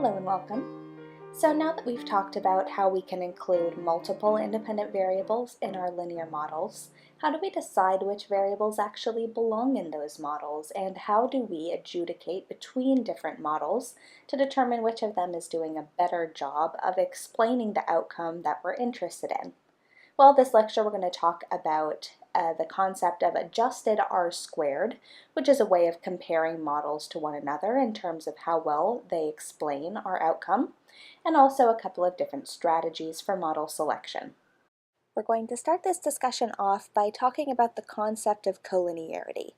Hello and welcome. So now that we've talked about how we can include multiple independent variables in our linear models, how do we decide which variables actually belong in those models, and how do we adjudicate between different models to determine which of them is doing a better job of explaining the outcome that we're interested in? Well, this lecture we're going to talk about the concept of adjusted R-squared, which is a way of comparing models to one another in terms of how well they explain our outcome, and also a couple of different strategies for model selection. We're going to start this discussion off by talking about the concept of collinearity.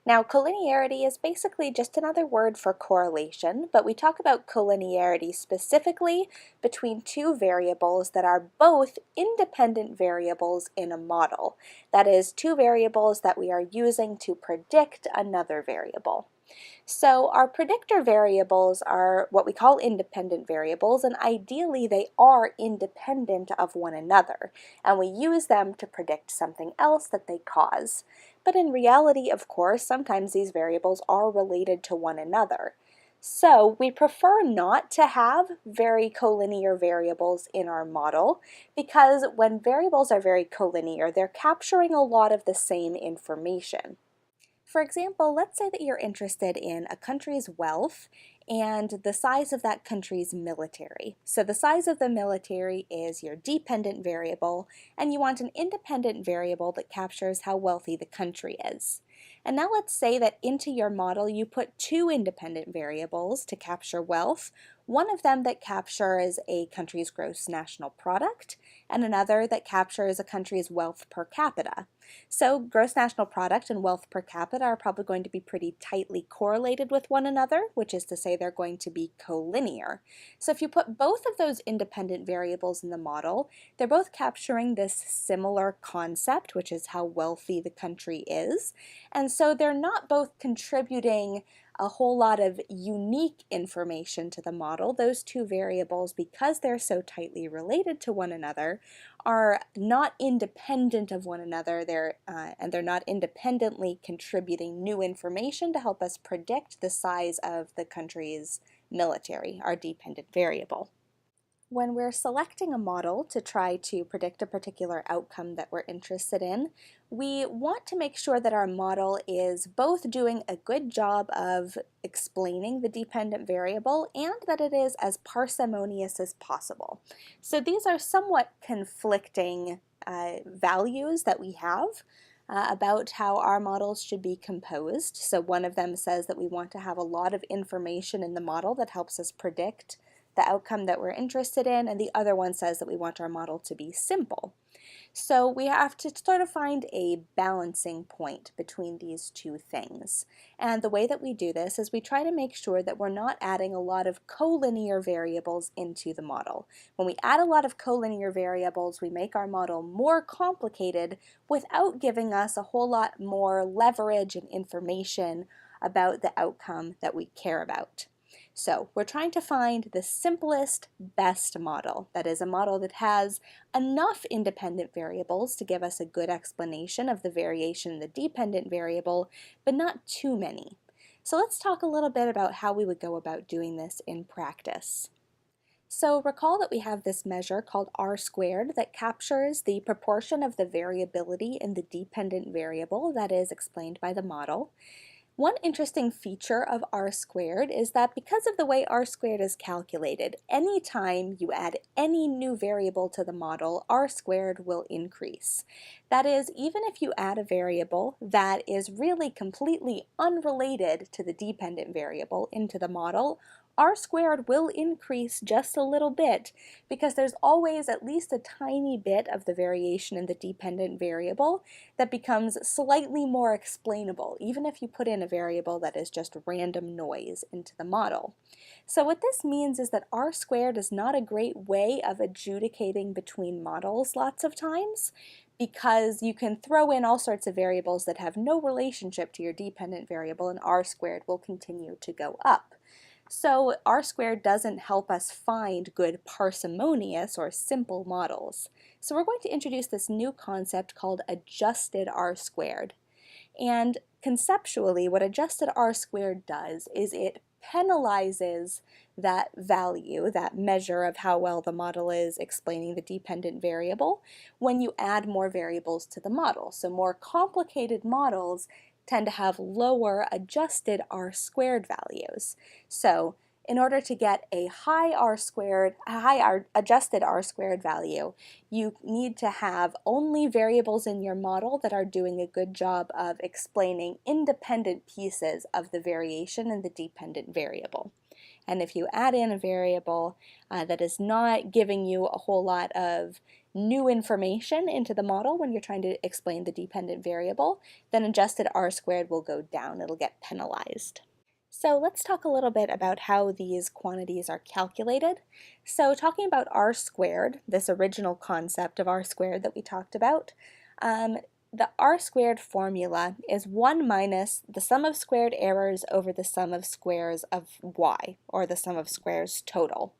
Now, collinearity is basically just another word for correlation, but we talk about collinearity specifically between two variables that are both independent variables in a model. That is, two variables that we are using to predict another variable. So our predictor variables are what we call independent variables, and ideally they are independent of one another, and we use them to predict something else that they cause. But in reality, of course, sometimes these variables are related to one another. So we prefer not to have very collinear variables in our model because when variables are very collinear, they're capturing a lot of the same information. For example, let's say that you're interested in a country's wealth and the size of that country's military. So the size of the military is your dependent variable, and you want an independent variable that captures how wealthy the country is. And now let's say that into your model you put two independent variables to capture wealth, one of them that captures a country's gross national product, and another that captures a country's wealth per capita. So gross national product and wealth per capita are probably going to be pretty tightly correlated with one another, which is to say they're going to be collinear. So if you put both of those independent variables in the model, they're both capturing this similar concept, which is how wealthy the country is. And so they're not both contributing a whole lot of unique information to the model. Those two variables, because they're so tightly related to one another, are not independent of one another, and they're not independently contributing new information to help us predict the size of the country's military, our dependent variable. When we're selecting a model to try to predict a particular outcome that we're interested in, we want to make sure that our model is both doing a good job of explaining the dependent variable and that it is as parsimonious as possible. So these are somewhat conflicting values that we have about how our models should be composed. So one of them says that we want to have a lot of information in the model that helps us predict the outcome that we're interested in, and the other one says that we want our model to be simple. So we have to sort of find a balancing point between these two things. And the way that we do this is we try to make sure that we're not adding a lot of collinear variables into the model. When we add a lot of collinear variables, we make our model more complicated without giving us a whole lot more leverage and information about the outcome that we care about. So we're trying to find the simplest, best model. That is a model that has enough independent variables to give us a good explanation of the variation in the dependent variable, but not too many. So let's talk a little bit about how we would go about doing this in practice. So recall that we have this measure called R-squared that captures the proportion of the variability in the dependent variable that is explained by the model. One interesting feature of R-squared is that because of the way R-squared is calculated, anytime you add any new variable to the model, R-squared will increase. That is, even if you add a variable that is really completely unrelated to the dependent variable into the model, R-squared will increase just a little bit because there's always at least a tiny bit of the variation in the dependent variable that becomes slightly more explainable, even if you put in a variable that is just random noise into the model. So what this means is that R-squared is not a great way of adjudicating between models lots of times, because you can throw in all sorts of variables that have no relationship to your dependent variable and R-squared will continue to go up. So R-squared doesn't help us find good parsimonious or simple models. So we're going to introduce this new concept called adjusted R-squared. And conceptually, what adjusted R-squared does is it penalizes that value, that measure of how well the model is explaining the dependent variable, when you add more variables to the model. So more complicated models tend to have lower adjusted R-squared values. So in order to get a high adjusted R-squared value, you need to have only variables in your model that are doing a good job of explaining independent pieces of the variation in the dependent variable. And if you add in a variable that is not giving you a whole lot of new information into the model when you're trying to explain the dependent variable, then adjusted R-squared will go down. It'll get penalized. So let's talk a little bit about how these quantities are calculated. So talking about R-squared, this original concept of R-squared that we talked about, the R-squared formula is 1 minus the sum of squared errors over the sum of squares of y, or the sum of squares total.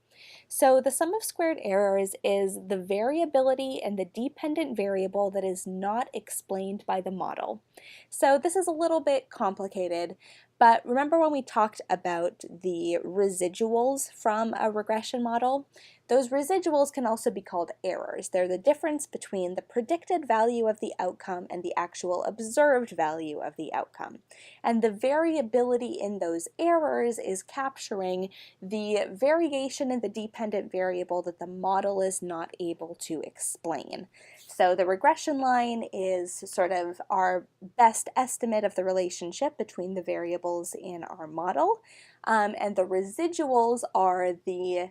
So the sum of squared errors is the variability in the dependent variable that is not explained by the model. So this is a little bit complicated, but remember when we talked about the residuals from a regression model? Those residuals can also be called errors. They're the difference between the predicted value of the outcome and the actual observed value of the outcome. And the variability in those errors is capturing the variation in the dependent variable that the model is not able to explain. So the regression line is sort of our best estimate of the relationship between the variables in our model, and the residuals are the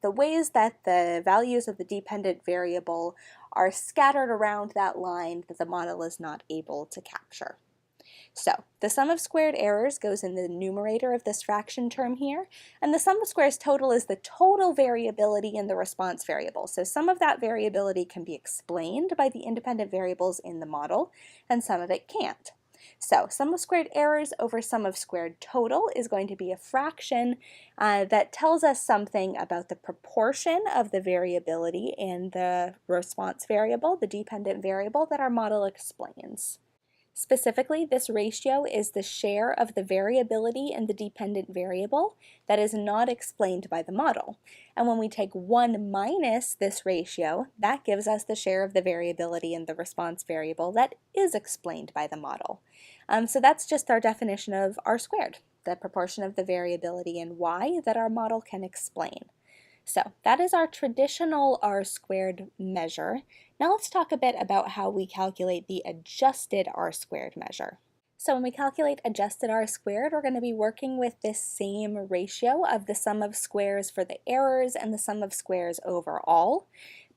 ways that the values of the dependent variable are scattered around that line that the model is not able to capture. So the sum of squared errors goes in the numerator of this fraction term here, and the sum of squares total is the total variability in the response variable. So some of that variability can be explained by the independent variables in the model, and some of it can't. So sum of squared errors over sum of squared total is going to be a fraction that tells us something about the proportion of the variability in the response variable, the dependent variable that our model explains. Specifically, this ratio is the share of the variability in the dependent variable that is not explained by the model. And when we take 1 minus this ratio, that gives us the share of the variability in the response variable that is explained by the model. So that's just our definition of R-squared, the proportion of the variability in y that our model can explain. So that is our traditional R-squared measure. Now let's talk a bit about how we calculate the adjusted R-squared measure. So when we calculate adjusted R-squared, we're going to be working with this same ratio of the sum of squares for the errors and the sum of squares overall,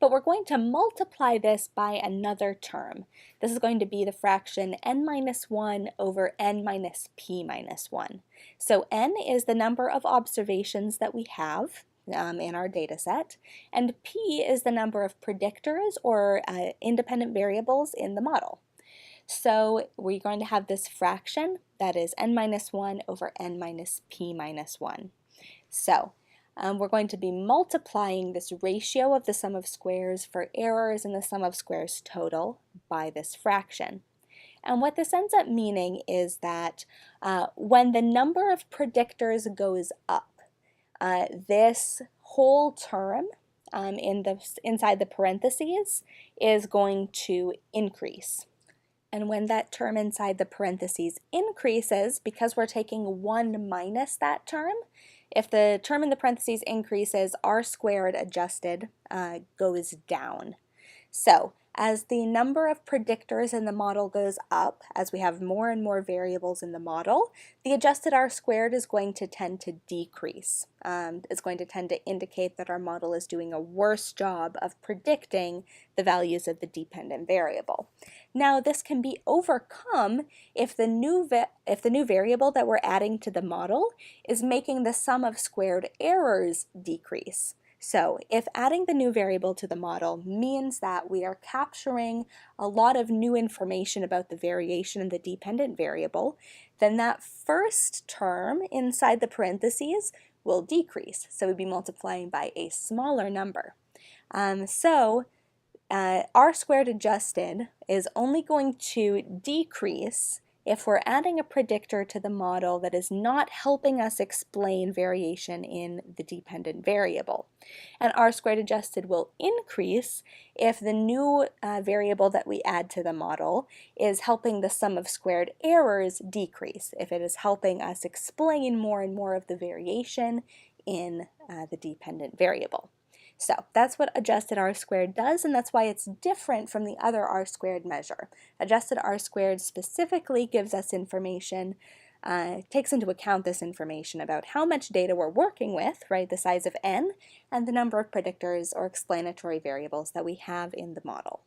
but we're going to multiply this by another term. This is going to be the fraction n minus 1 over n minus p minus 1. So n is the number of observations that we have in our data set, and p is the number of predictors or independent variables in the model. So we're going to have this fraction that is n minus 1 over n minus p minus 1. So we're going to be multiplying this ratio of the sum of squares for errors and the sum of squares total by this fraction. And what this ends up meaning is that when the number of predictors goes up, this whole term inside the parentheses is going to increase. And when that term inside the parentheses increases, because we're taking 1 minus that term, if the term in the parentheses increases, R-squared adjusted goes down. So as the number of predictors in the model goes up, as we have more and more variables in the model, the adjusted R-squared is going to tend to decrease. It's going to tend to indicate that our model is doing a worse job of predicting the values of the dependent variable. Now this can be overcome if the new variable that we're adding to the model is making the sum of squared errors decrease. So if adding the new variable to the model means that we are capturing a lot of new information about the variation in the dependent variable, then that first term inside the parentheses will decrease. So we'd be multiplying by a smaller number. R-squared adjusted is only going to decrease if we're adding a predictor to the model that is not helping us explain variation in the dependent variable. And R-squared adjusted will increase if the new variable that we add to the model is helping the sum of squared errors decrease, if it is helping us explain more and more of the variation in the dependent variable. So that's what adjusted R-squared does, and that's why it's different from the other R-squared measure. Adjusted R-squared specifically gives us information, takes into account this information about how much data we're working with, right, the size of n, and the number of predictors or explanatory variables that we have in the model.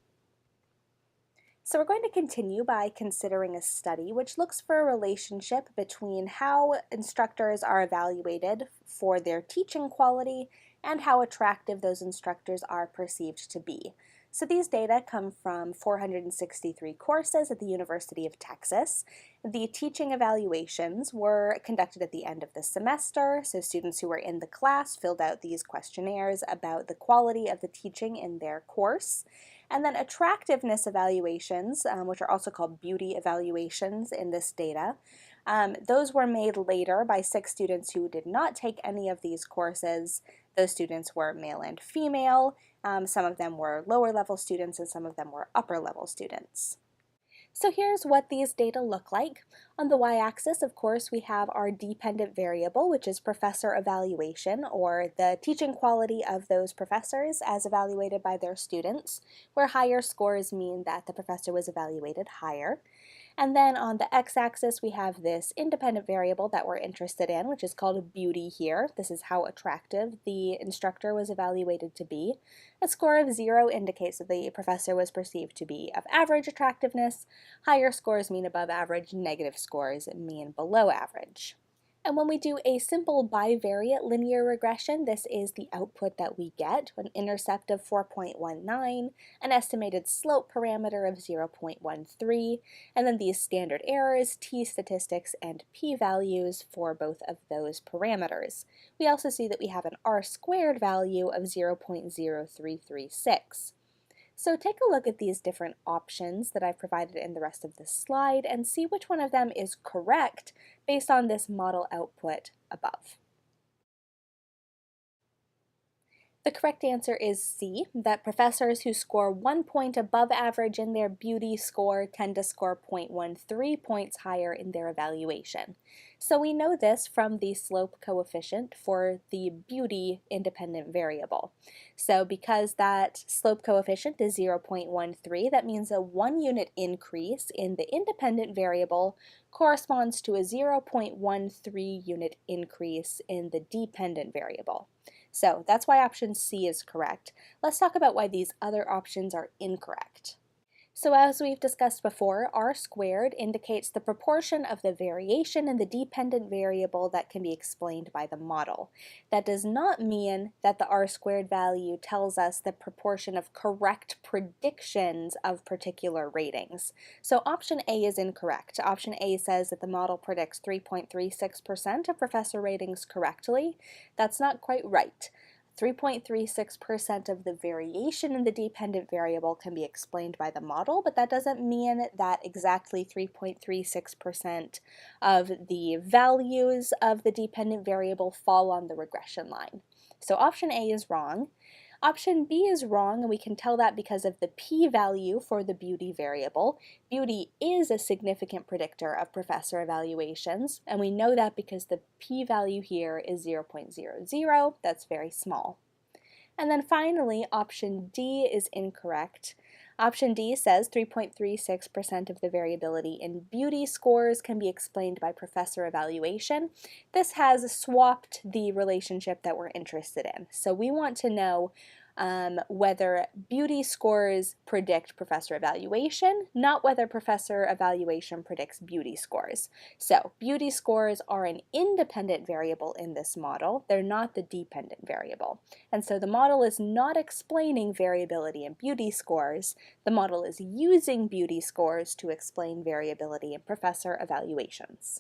So we're going to continue by considering a study which looks for a relationship between how instructors are evaluated for their teaching quality and how attractive those instructors are perceived to be. So these data come from 463 courses at the University of Texas. The teaching evaluations were conducted at the end of the semester, so students who were in the class filled out these questionnaires about the quality of the teaching in their course. And then attractiveness evaluations, which are also called beauty evaluations in this data, those were made later by 6 students who did not take any of these courses. Those students were male and female. Some of them were lower level students and some of them were upper level students. So here's what these data look like. On the y-axis, of course, we have our dependent variable, which is professor evaluation, or the teaching quality of those professors as evaluated by their students, where higher scores mean that the professor was evaluated higher. And then on the x-axis, we have this independent variable that we're interested in, which is called beauty here. This is how attractive the instructor was evaluated to be. A score of 0 indicates that the professor was perceived to be of average attractiveness. Higher scores mean above average, negative scores mean below average. And when we do a simple bivariate linear regression, this is the output that we get: an intercept of 4.19, an estimated slope parameter of 0.13, and then these standard errors, t-statistics, and p-values for both of those parameters. We also see that we have an r-squared value of 0.0336. So take a look at these different options that I've provided in the rest of this slide and see which one of them is correct based on this model output above. The correct answer is C, that professors who score 1 point above average in their beauty score tend to score 0.13 points higher in their evaluation. So we know this from the slope coefficient for the beauty independent variable. So because that slope coefficient is 0.13, that means a 1 unit increase in the independent variable corresponds to a 0.13 unit increase in the dependent variable. So that's why option C is correct. Let's talk about why these other options are incorrect. So as we've discussed before, r-squared indicates the proportion of the variation in the dependent variable that can be explained by the model. That does not mean that the r-squared value tells us the proportion of correct predictions of particular ratings. So option A is incorrect. Option A says that the model predicts 3.36% of professor ratings correctly. That's not quite right. 3.36% of the variation in the dependent variable can be explained by the model, but that doesn't mean that exactly 3.36% of the values of the dependent variable fall on the regression line. So option A is wrong. Option B is wrong, and we can tell that because of the p-value for the beauty variable. Beauty is a significant predictor of professor evaluations, and we know that because the p-value here is 0.00. That's very small. And then finally, option D is incorrect. Option D says 3.36% of the variability in beauty scores can be explained by professor evaluation. This has swapped the relationship that we're interested in. So we want to know whether beauty scores predict professor evaluation, not whether professor evaluation predicts beauty scores. So beauty scores are an independent variable in this model. They're not the dependent variable. And so the model is not explaining variability in beauty scores. The model is using beauty scores to explain variability in professor evaluations.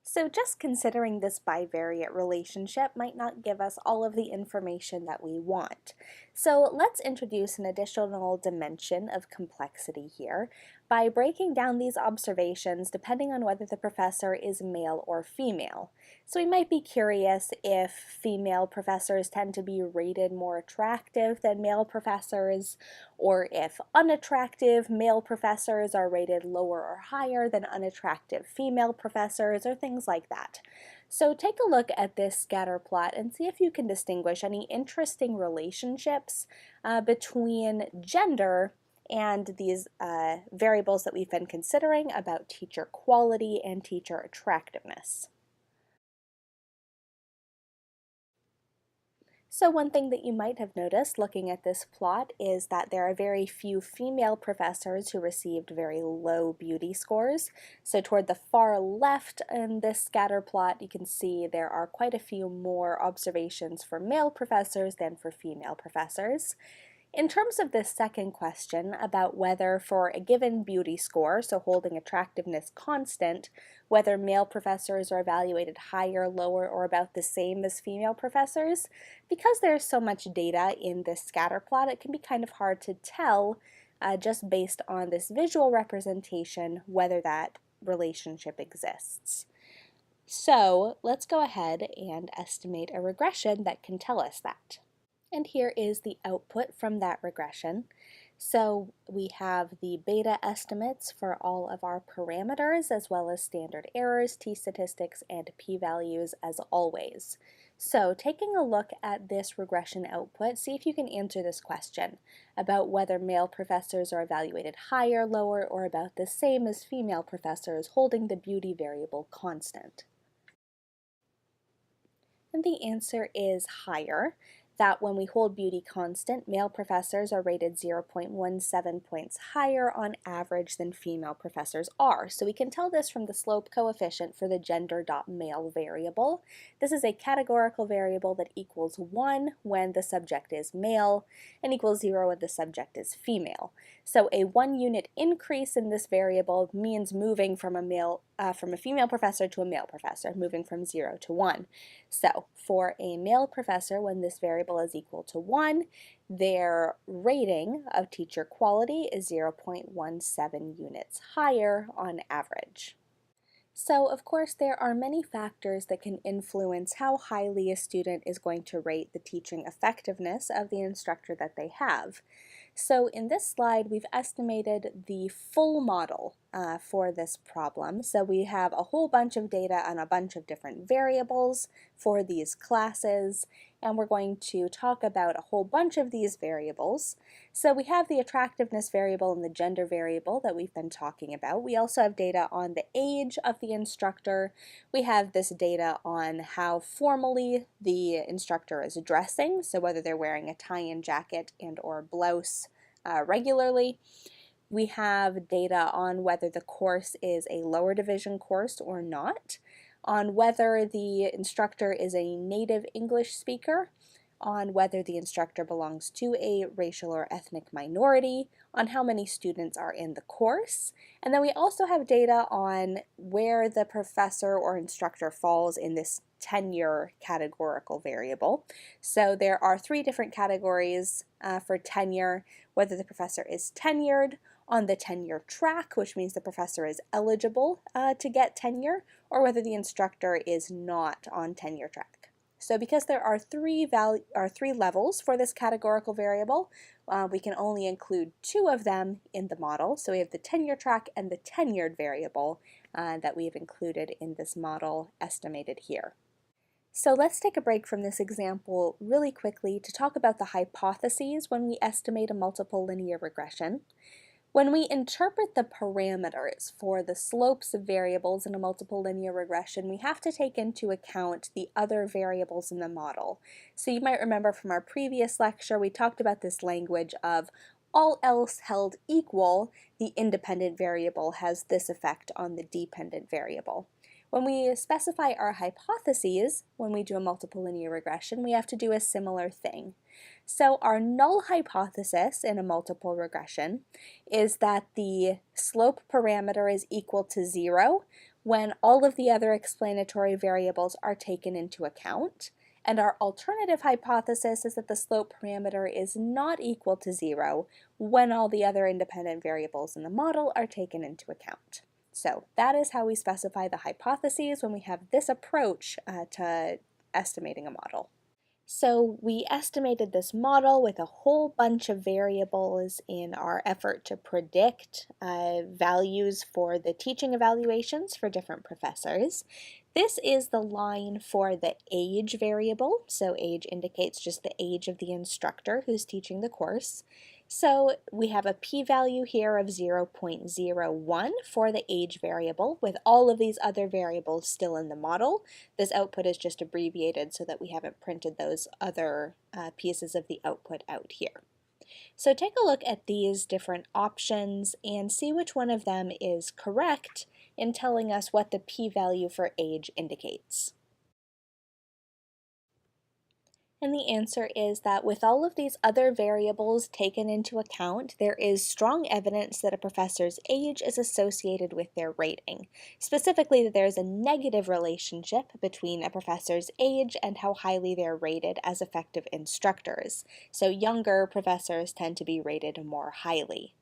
So just considering this bivariate relationship might not give us all of the information that we want. So let's introduce an additional dimension of complexity here by breaking down these observations depending on whether the professor is male or female. So we might be curious if female professors tend to be rated more attractive than male professors, or if unattractive male professors are rated lower or higher than unattractive female professors, or things like that. So take a look at this scatter plot and see if you can distinguish any interesting relationships between gender and these variables that we've been considering about teacher quality and teacher attractiveness. So one thing that you might have noticed looking at this plot is that there are very few female professors who received very low beauty scores. So toward the far left in this scatter plot, you can see there are quite a few more observations for male professors than for female professors. In terms of this second question about whether for a given beauty score, so holding attractiveness constant, whether male professors are evaluated higher, lower, or about the same as female professors, because there's so much data in this scatter plot, it can be kind of hard to tell just based on this visual representation whether that relationship exists. So let's go ahead and estimate a regression that can tell us that. And here is the output from that regression. So we have the beta estimates for all of our parameters, as well as standard errors, t-statistics, and p-values as always. So taking a look at this regression output, see if you can answer this question about whether male professors are evaluated higher, lower, or about the same as female professors, holding the beauty variable constant. And the answer is higher. That when we hold beauty constant, male professors are rated 0.17 points higher on average than female professors are. So we can tell this from the slope coefficient for the gender.male variable. This is a categorical variable that equals 1 when the subject is male and equals 0 when the subject is female. So a 1 unit increase in this variable means moving from a female professor to a male professor, moving from 0 to 1. So for a male professor, when this variable is equal to 1, their rating of teacher quality is 0.17 units higher on average. So, of course, there are many factors that can influence how highly a student is going to rate the teaching effectiveness of the instructor that they have. So in this slide, we've estimated the full model for this problem. So we have a whole bunch of data on a bunch of different variables for these classes, and we're going to talk about a whole bunch of these variables. So we have the attractiveness variable and the gender variable that we've been talking about. We also have data on the age of the instructor. We have this data on how formally the instructor is dressing, so whether they're wearing a tie and jacket and or blouse regularly. We have data on whether the course is a lower division course or not, on whether the instructor is a native English speaker, on whether the instructor belongs to a racial or ethnic minority, on how many students are in the course, and then we also have data on where the professor or instructor falls in this tenure categorical variable. So there are 3 different categories for tenure: whether the professor is tenured, on the tenure track, which means the professor is eligible to get tenure, or whether the instructor is not on tenure track. So because there are three levels for this categorical variable, we can only include 2 of them in the model. So we have the tenure track and the tenured variable that we have included in this model estimated here. So let's take a break from this example really quickly to talk about the hypotheses when we estimate a multiple linear regression. When we interpret the parameters for the slopes of variables in a multiple linear regression, we have to take into account the other variables in the model. So you might remember from our previous lecture, we talked about this language of all else held equal, the independent variable has this effect on the dependent variable. When we specify our hypotheses, when we do a multiple linear regression, we have to do a similar thing. So our null hypothesis in a multiple regression is that the slope parameter is equal to 0 when all of the other explanatory variables are taken into account, And our alternative hypothesis is that the slope parameter is not equal to 0 when all the other independent variables in the model are taken into account. So that is how we specify the hypotheses when we have this approach to estimating a model. So we estimated this model with a whole bunch of variables in our effort to predict values for the teaching evaluations for different professors. This is the line for the age variable. So age indicates just the age of the instructor who's teaching the course. So we have a p-value here of 0.01 for the age variable with all of these other variables still in the model. This output is just abbreviated so that we haven't printed those other pieces of the output out here. So take a look at these different options and see which one of them is correct in telling us what the p-value for age indicates. And the answer is that with all of these other variables taken into account, there is strong evidence that a professor's age is associated with their rating. Specifically, that there is a negative relationship between a professor's age and how highly they're rated as effective instructors. So younger professors tend to be rated more highly.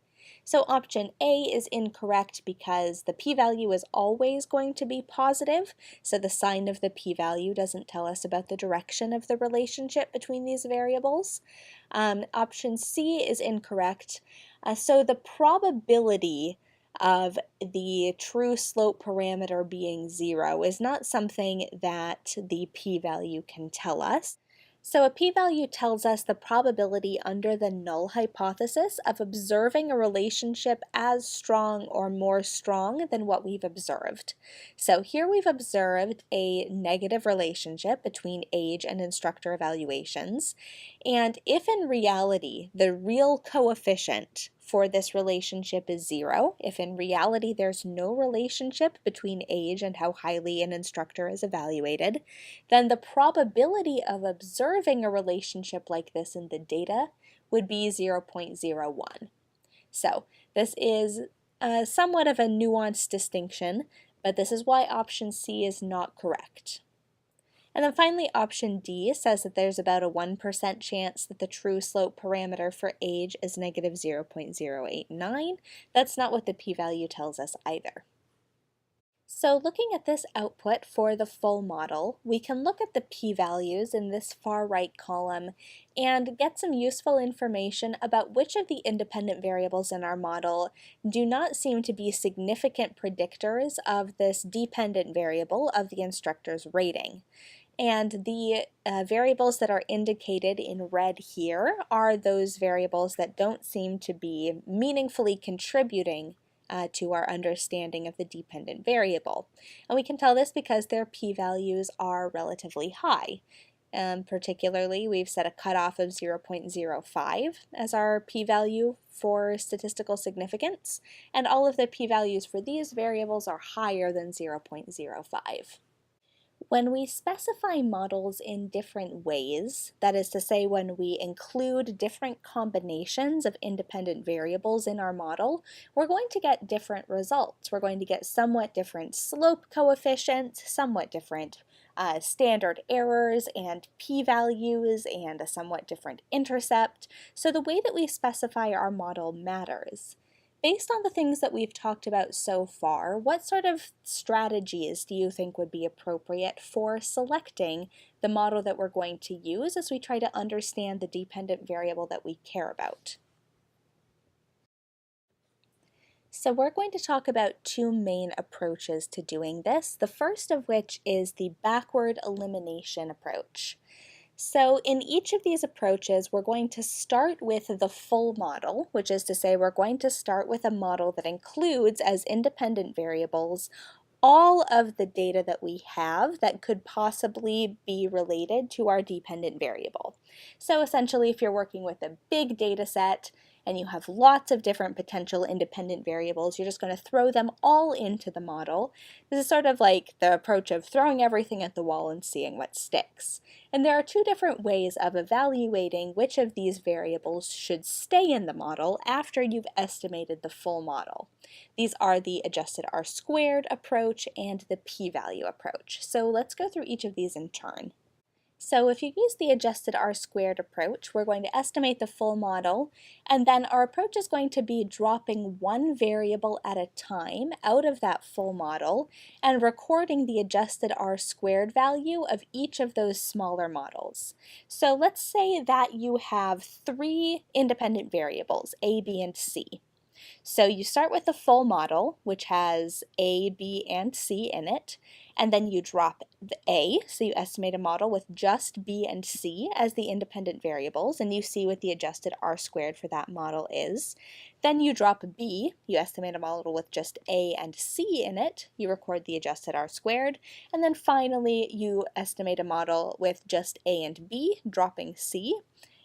So option A is incorrect because the p-value is always going to be positive, so the sign of the p-value doesn't tell us about the direction of the relationship between these variables. Option C is incorrect, so the probability of the true slope parameter being 0 is not something that the p-value can tell us. So a p-value tells us the probability under the null hypothesis of observing a relationship as strong or more strong than what we've observed. So here we've observed a negative relationship between age and instructor evaluations, and if in reality the real coefficient for this relationship is 0, if in reality there's no relationship between age and how highly an instructor is evaluated, then the probability of observing a relationship like this in the data would be 0.01. So this is somewhat of a nuanced distinction, but this is why option C is not correct. And then finally, option D says that there's about a 1% chance that the true slope parameter for age is negative 0.089. That's not what the p-value tells us either. So looking at this output for the full model, we can look at the p-values in this far right column and get some useful information about which of the independent variables in our model do not seem to be significant predictors of this dependent variable of the instructor's rating. And the variables that are indicated in red here are those variables that don't seem to be meaningfully contributing to our understanding of the dependent variable. And we can tell this because their p-values are relatively high. Particularly, we've set a cutoff of 0.05 as our p-value for statistical significance, and all of the p-values for these variables are higher than 0.05. When we specify models in different ways, that is to say when we include different combinations of independent variables in our model, we're going to get different results. We're going to get somewhat different slope coefficients, somewhat different standard errors and p-values, and a somewhat different intercept. So the way that we specify our model matters. Based on the things that we've talked about so far, what sort of strategies do you think would be appropriate for selecting the model that we're going to use as we try to understand the dependent variable that we care about? So we're going to talk about two main approaches to doing this, the first of which is the backward elimination approach. So in each of these approaches, we're going to start with the full model, which is to say we're going to start with a model that includes as independent variables all of the data that we have that could possibly be related to our dependent variable. So essentially, if you're working with a big data set and you have lots of different potential independent variables, you're just going to throw them all into the model. This is sort of like the approach of throwing everything at the wall and seeing what sticks. And there are two different ways of evaluating which of these variables should stay in the model after you've estimated the full model. These are the adjusted R-squared approach and the p-value approach. So let's go through each of these in turn. So if you use the adjusted R-squared approach, we're going to estimate the full model, and then our approach is going to be dropping one variable at a time out of that full model and recording the adjusted R-squared value of each of those smaller models. So let's say that you have three independent variables, A, B, and C. So you start with the full model, which has A, B, and C in it, and then you drop the A, so you estimate a model with just B and C as the independent variables, and you see what the adjusted R-squared for that model is. Then you drop B, you estimate a model with just A and C in it, you record the adjusted R-squared, and then finally you estimate a model with just A and B, dropping C,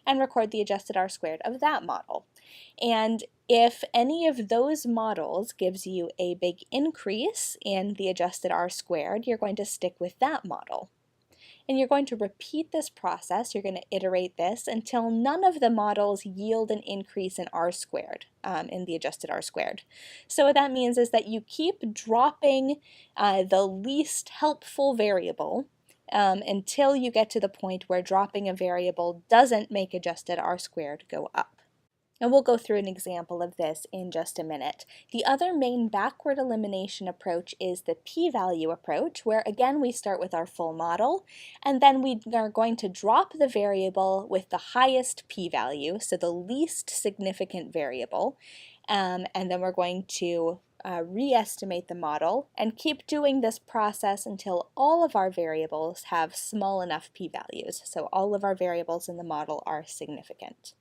and record the adjusted R-squared of that model. And if any of those models gives you a big increase in the adjusted R-squared, you're going to stick with that model. And you're going to repeat this process, you're going to iterate this until none of the models yield an increase in R-squared, in the adjusted R-squared. So what that means is that you keep dropping the least helpful variable until you get to the point where dropping a variable doesn't make adjusted R-squared go up. And we'll go through an example of this in just a minute. The other main backward elimination approach is the p-value approach, where again we start with our full model, and then we are going to drop the variable with the highest p-value, so the least significant variable, and then we're going to re-estimate the model and keep doing this process until all of our variables have small enough p-values, so all of our variables in the model are significant.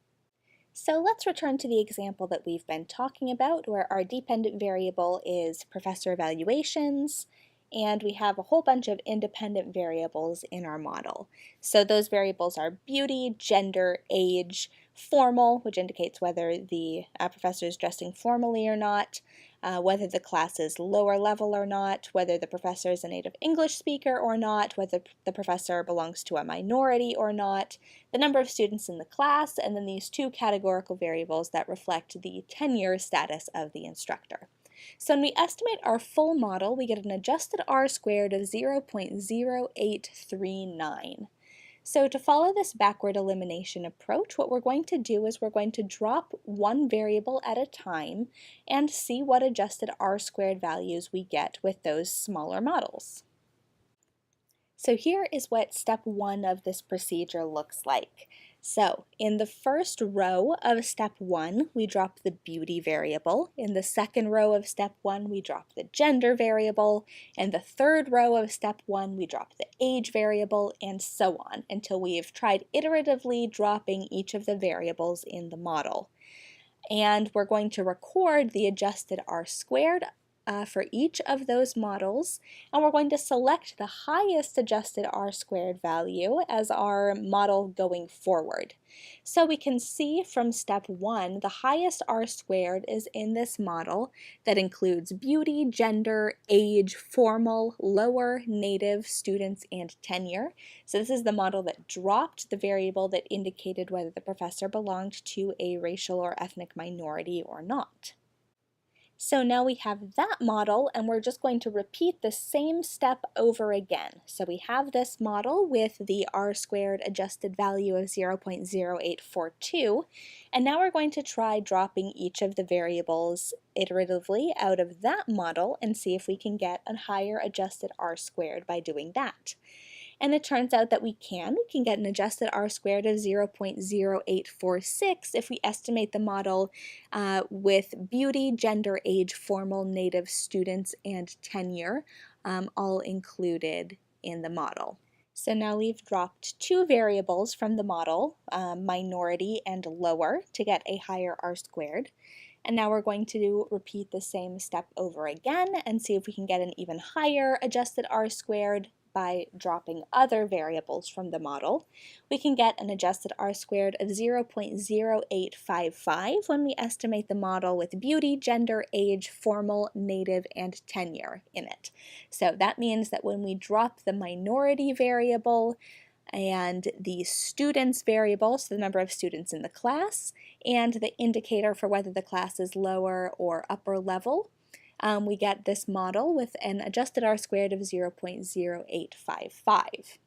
So let's return to the example that we've been talking about, where our dependent variable is professor evaluations, and we have a whole bunch of independent variables in our model. So those variables are beauty, gender, age, formal, which indicates whether the professor is dressing formally or not, whether the class is lower level or not, whether the professor is a native English speaker or not, whether the professor belongs to a minority or not, the number of students in the class, and then these two categorical variables that reflect the tenure status of the instructor. So when we estimate our full model, we get an adjusted R-squared of 0.0839. So to follow this backward elimination approach, what we're going to do is we're going to drop one variable at a time and see what adjusted R-squared values we get with those smaller models. So here is what step one of this procedure looks like. So in the first row of step one, we drop the beauty variable. In the second row of step one, we drop the gender variable. In the third row of step one, we drop the age variable, and so on, until we've tried iteratively dropping each of the variables in the model. And we're going to record the adjusted R-squared for each of those models, and we're going to select the highest adjusted R-squared value as our model going forward. So we can see from step one, the highest R-squared is in this model that includes beauty, gender, age, formal, lower, native, students, and tenure. So this is the model that dropped the variable that indicated whether the professor belonged to a racial or ethnic minority or not. So now we have that model, and we're just going to repeat the same step over again. So we have this model with the R-squared adjusted value of 0.0842, and now we're going to try dropping each of the variables iteratively out of that model and see if we can get a higher adjusted R-squared by doing that. And it turns out that we can get an adjusted R-squared of 0.0846 if we estimate the model with beauty, gender, age, formal, native, students, and tenure all included in the model. So now we've dropped two variables from the model, minority and lower, to get a higher R-squared. And now we're going to repeat the same step over again and see if we can get an even higher adjusted R-squared by dropping other variables from the model. We can get an adjusted R-squared of 0.0855 when we estimate the model with beauty, gender, age, formal, native, and tenure in it. So that means that when we drop the minority variable and the students variable, so the number of students in the class, and the indicator for whether the class is lower or upper level, we get this model with an adjusted R-squared of 0.0855.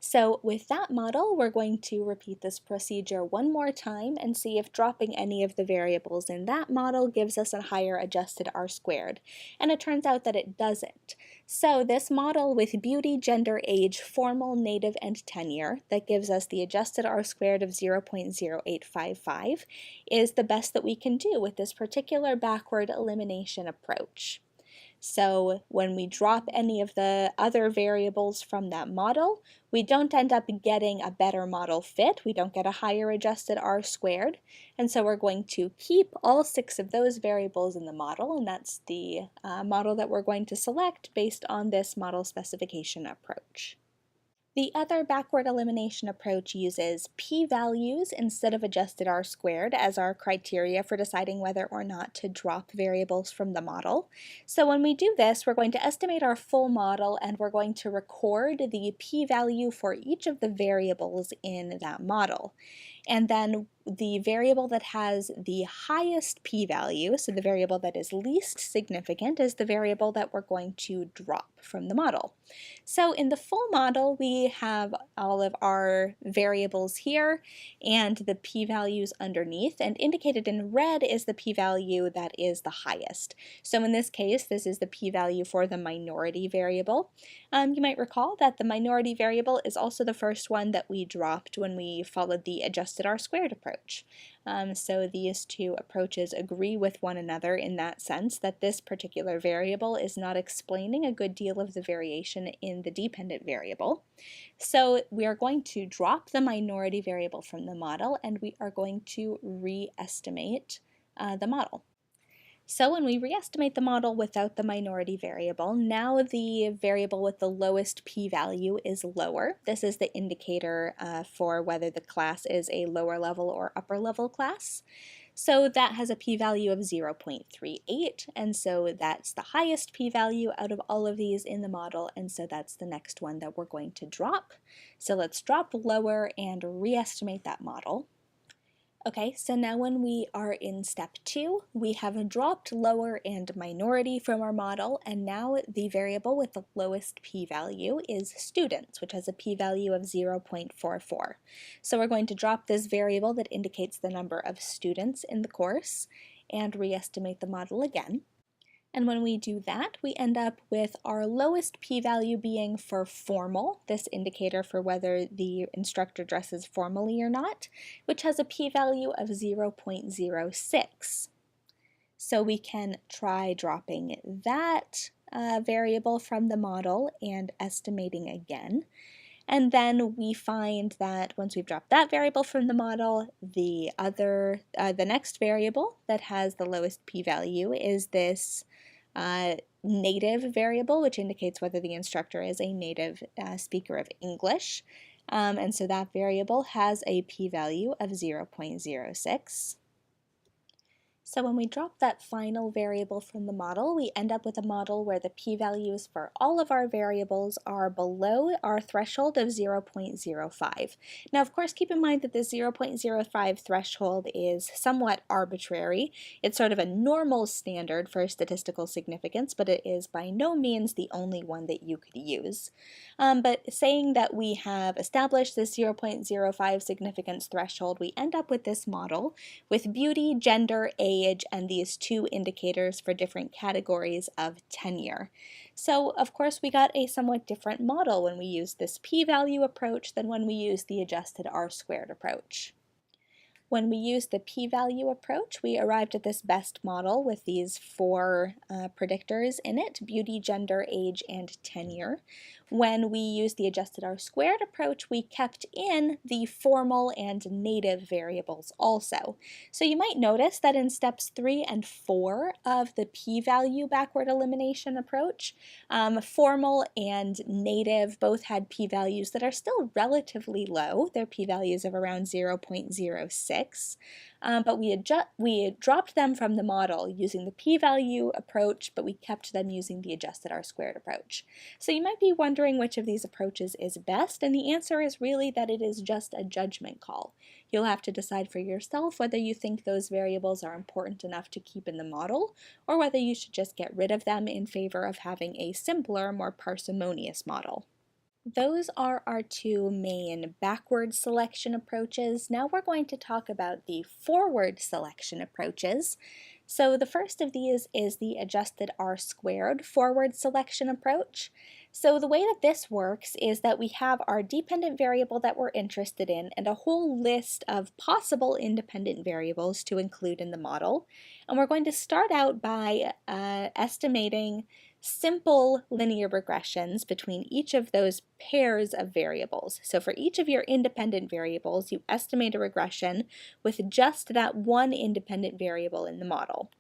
So with that model, we're going to repeat this procedure one more time and see if dropping any of the variables in that model gives us a higher adjusted R-squared. And it turns out that it doesn't. So this model with beauty, gender, age, formal, native, and tenure that gives us the adjusted R-squared of 0.0855 is the best that we can do with this particular backward elimination approach. So when we drop any of the other variables from that model, we don't end up getting a better model fit. We don't get a higher adjusted R-squared. And so we're going to keep all 6 of those variables in the model, and that's the model that we're going to select based on this model specification approach. The other backward elimination approach uses p-values instead of adjusted R-squared as our criteria for deciding whether or not to drop variables from the model. So when we do this, we're going to estimate our full model and we're going to record the p-value for each of the variables in that model. And then the variable that has the highest p-value, so the variable that is least significant, is the variable that we're going to drop from the model. So in the full model, we have all of our variables here and the p-values underneath, and indicated in red is the p-value that is the highest. So in this case, this is the p-value for the minority variable. You might recall that the minority variable is also the first one that we dropped when we followed the adjusted R-squared approach. So these two approaches agree with one another in that sense that this particular variable is not explaining a good deal of the variation in the dependent variable. So we are going to drop the minority variable from the model and we are going to re-estimate the model. So when we re-estimate the model without the minority variable, now the variable with the lowest p-value is lower. This is the indicator for whether the class is a lower level or upper level class. So that has a p-value of 0.38, and so that's the highest p-value out of all of these in the model, and so that's the next one that we're going to drop. So let's drop lower and re-estimate that model. Okay, so now when we are in step 2, we have dropped lower and minority from our model, and now the variable with the lowest p-value is students, which has a p-value of 0.44. So we're going to drop this variable that indicates the number of students in the course and re-estimate the model again. And when we do that, we end up with our lowest p-value being for formal, this indicator for whether the instructor dresses formally or not, which has a p-value of 0.06. So we can try dropping that variable from the model and estimating again. And then we find that once we've dropped that variable from the model, the next variable that has the lowest p-value is this native variable, which indicates whether the instructor is a native speaker of English. And so that variable has a p-value of 0.06. So when we drop that final variable from the model, we end up with a model where the p-values for all of our variables are below our threshold of 0.05. Now, of course, keep in mind that this 0.05 threshold is somewhat arbitrary. It's sort of a normal standard for statistical significance, but it is by no means the only one that you could use. But saying that we have established this 0.05 significance threshold, we end up with this model with beauty, gender, age, and these 2 indicators for different categories of tenure. So, of course, we got a somewhat different model when we used this p-value approach than when we used the adjusted R-squared approach. When we used the p-value approach, we arrived at this best model with these 4 predictors in it: beauty, gender, age, and tenure. When we used the adjusted R-squared approach, we kept in the formal and native variables also. So you might notice that in steps 3 and 4 of the p-value backward elimination approach, formal and native both had p-values that are still relatively low. They're p-values of around 0.06. But we dropped them from the model using the p-value approach, but we kept them using the adjusted R-squared approach. So you might be wondering which of these approaches is best, and the answer is really that it is just a judgment call. You'll have to decide for yourself whether you think those variables are important enough to keep in the model, or whether you should just get rid of them in favor of having a simpler, more parsimonious model. Those are our two main backward selection approaches. Now we're going to talk about the forward selection approaches. So the first of these is the adjusted R-squared forward selection approach. So the way that this works is that we have our dependent variable that we're interested in and a whole list of possible independent variables to include in the model. And we're going to start out by estimating simple linear regressions between each of those pairs of variables. So for each of your independent variables, you estimate a regression with just that one independent variable in the model.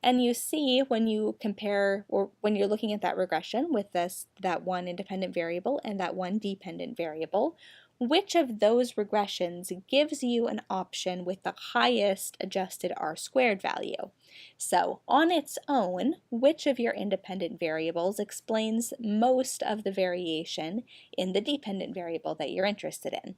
And you see when you compare, or when you're looking at that regression with that one independent variable and that one dependent variable, which of those regressions gives you an option with the highest adjusted R-squared value. So on its own, which of your independent variables explains most of the variation in the dependent variable that you're interested in?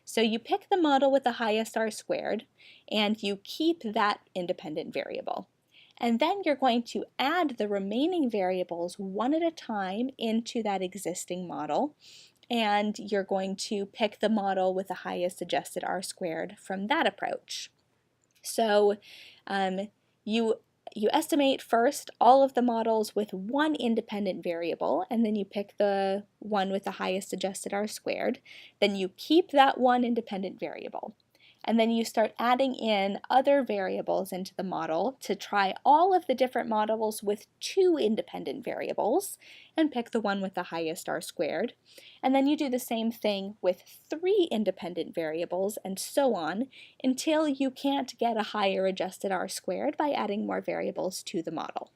So you pick the model with the highest R-squared and you keep that independent variable. And then you're going to add the remaining variables one at a time into that existing model, and you're going to pick the model with the highest adjusted R-squared from that approach. So you estimate first all of the models with one independent variable, and then you pick the one with the highest adjusted R-squared. Then you keep that one independent variable. And then you start adding in other variables into the model to try all of the different models with two independent variables and pick the one with the highest R-squared. And then you do the same thing with three independent variables and so on until you can't get a higher adjusted R-squared by adding more variables to the model.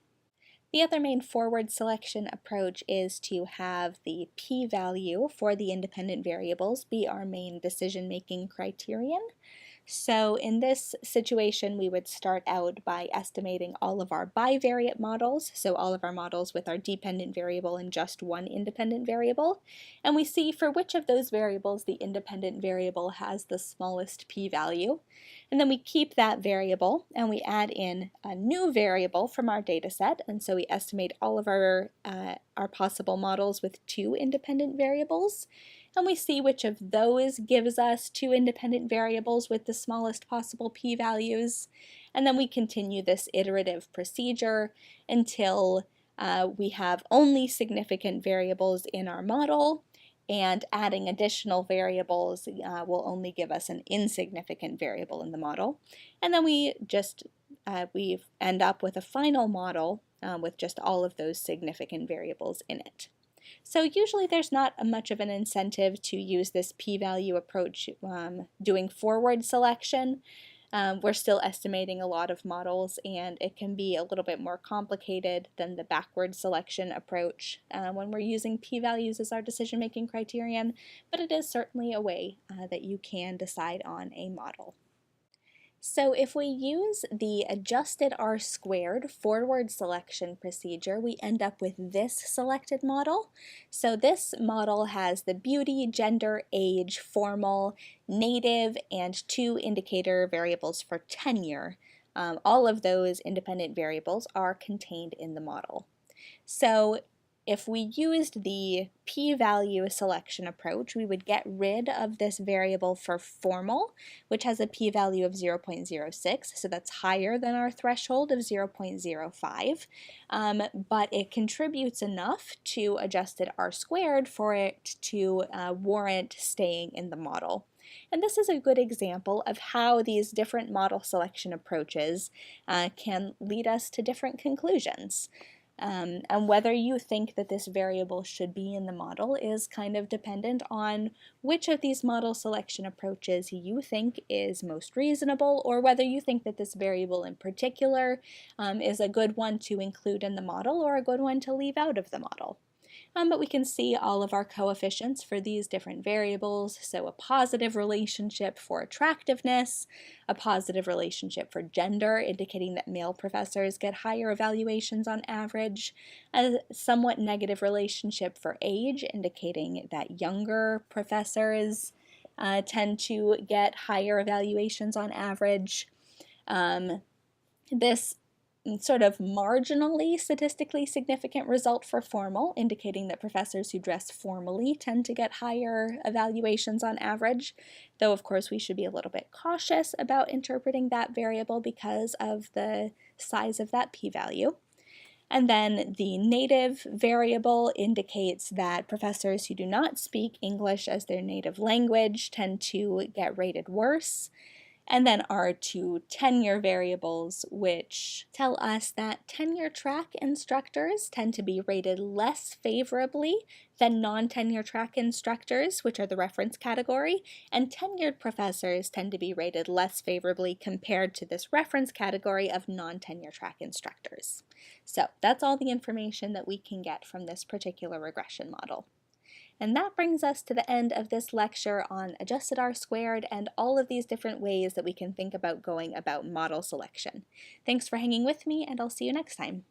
The other main forward selection approach is to have the p-value for the independent variables be our main decision-making criterion. So in this situation, we would start out by estimating all of our bivariate models, so all of our models with our dependent variable and just one independent variable, and we see for which of those variables the independent variable has the smallest p-value. And then we keep that variable and we add in a new variable from our data set, and so we estimate all of our possible models with two independent variables. And we see which of those gives us two independent variables with the smallest possible p-values. And then we continue this iterative procedure until we have only significant variables in our model, and adding additional variables will only give us an insignificant variable in the model. And then we end up with a final model with just all of those significant variables in it. So usually there's not much of an incentive to use this p-value approach doing forward selection. We're still estimating a lot of models, and it can be a little bit more complicated than the backward selection approach when we're using p-values as our decision-making criterion, but it is certainly a way that you can decide on a model. So if we use the adjusted R-squared forward selection procedure, we end up with this selected model. So this model has the beauty, gender, age, formal, native, and two indicator variables for tenure. All of those independent variables are contained in the model. So if we used the p-value selection approach, we would get rid of this variable for formal, which has a p-value of 0.06, so that's higher than our threshold of 0.05, but it contributes enough to adjusted R-squared for it to warrant staying in the model. And this is a good example of how these different model selection approaches can lead us to different conclusions. And whether you think that this variable should be in the model is kind of dependent on which of these model selection approaches you think is most reasonable, or whether you think that this variable in particular is a good one to include in the model or a good one to leave out of the model. But we can see all of our coefficients for these different variables. So a positive relationship for attractiveness, a positive relationship for gender, indicating that male professors get higher evaluations on average, a somewhat negative relationship for age, indicating that younger professors tend to get higher evaluations on average. This sort of marginally statistically significant result for formal, indicating that professors who dress formally tend to get higher evaluations on average, though of course we should be a little bit cautious about interpreting that variable because of the size of that p-value. And then the native variable indicates that professors who do not speak English as their native language tend to get rated worse. And then our two tenure variables, which tell us that tenure track instructors tend to be rated less favorably than non-tenure track instructors, which are the reference category, and tenured professors tend to be rated less favorably compared to this reference category of non-tenure track instructors. So that's all the information that we can get from this particular regression model. And that brings us to the end of this lecture on adjusted R-squared and all of these different ways that we can think about going about model selection. Thanks for hanging with me, and I'll see you next time.